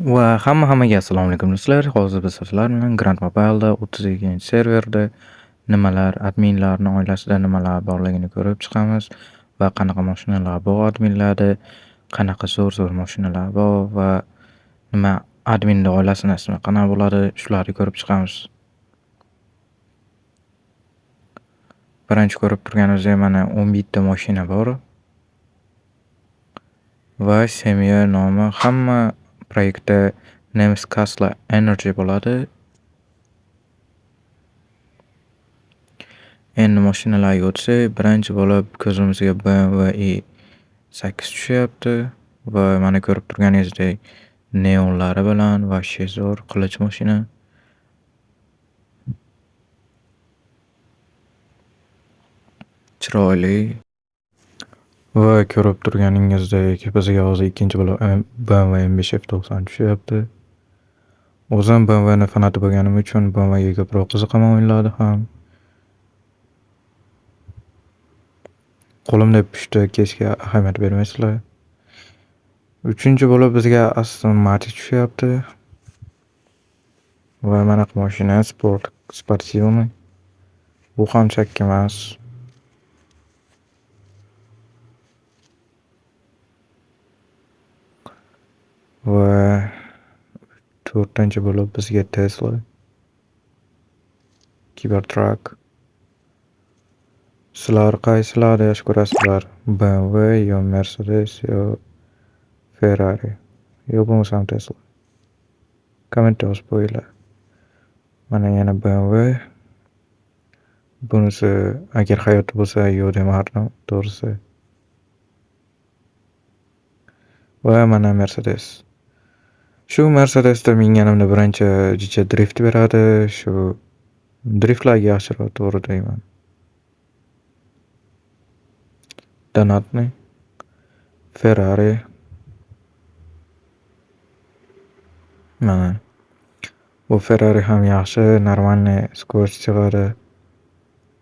Hammaga assalomu alaykum do'stlar. Hozir biz sizlar bilan Grand Mobile'da 32 serverda nimalar, adminlarning oilasida nimalar borligini ko'rib chiqamiz va qanaqa mashinalar bor adminlarda, qanaqa zo'r mashinalar bor va nima adminning oilasini ismi qanaqa bo'ladi, shularni ko'rib chiqamiz. Birinchi ko'rib turganimizdek mana 11 ta mashina bor. Va semya nomi hamma proyektda Nemis Castle Energy bo'ladi. Endi mashinalarga o'tsak, birinchi bo'lib ko'zimizga BMW i8 tushyapti va mana ko'rib turganingizdek neonlari bilan va zo'r qilich mashina. Chiroyli. Va ko'rib turganingizdek bizga hozir ikkinchi bo'lib BMW M5 F90 tushyapti. O'zim BMWni fanati bo'lganim uchun BMWga ko'proq qiziqaman o'yinlarda ham. Qo'limda pushti kesga ahamiyat bermaysizlar. Uchinchi bo'lib bizga Aston Martin tushyapti. Va mana bu mashina sportivniy. Bu ham chakka emas. Va to'rtinchi bo'lib bizga Tesla Cybertruck. Sizlar qaysilarni yaxshi ko'rasizlar? BMW yo Mercedes yo Ferrari yo bo'lmasam Tesla. Kommentda yozib qo'yinglar. Mana yana BMW. Bunisi agar hayotda bo'lsa yo demardim, to'g'risi. Va mana Mercedes. Shu Mercedesda minganimda birinchi jicha drift beradi. Shu driftlarga yaxshiroq to'g'ri deyman. Donatni Ferrari. Mana bu Ferrari ham yaxshi, normalniy skorost sig'adi.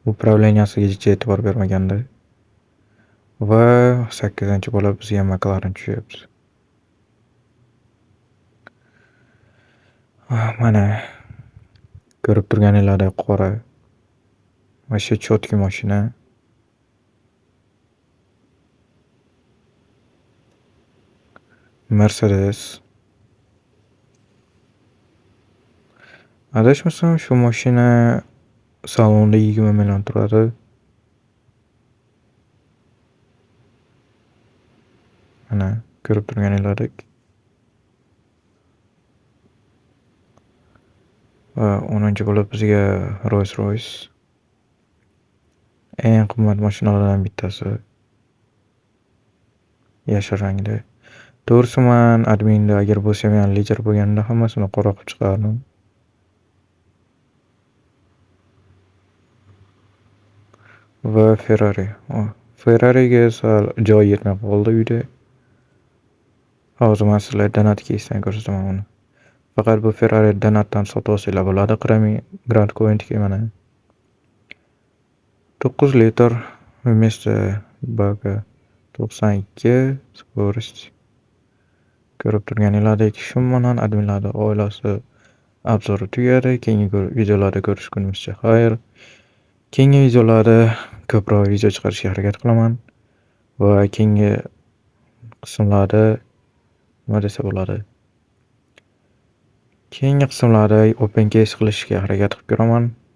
Upravleniyasiga hech e'tibor bermaganda. Va 8-chi bo'lib bizga McLaren tushyapti. Mana ko'rib turganinglardek qora. Vashe chotki mashina. Mercedes. Adashmasam shu mashina salonda 20 million turadi. Mana ko'rib turganinglardek. Va 10-chi bo'lib bizga Rolls-Royce. Eng qimmat mashinalardan bittasi. Yashil rangda. To'g'risi men adminda agar bo'lsam ham lider bo'lganimda hammasini qora qilib chiqardim. Va Ferrari. Ferrariga sal joy yetmay qoldi uyda. Hozir men sizlarga Donat keysdan ko'rsataman uni. Faqat bu Ferrari Donatdan sotib olsanglar bo'ladi. Grand Cointga mana 9 litr vместо baka 92 skorost. Ko'rib turganinglardek shumanon adminlarning oilasi obzori tugadi. Keyingi videolarda ko'rishgunimizcha xayr. Keyingi videolarda ko'proq video chiqarishga harakat qilaman va keyingi qismlarda nima desa bo'ladi? Keyingi qismlarda open case qilishga harakat qilib ko'raman.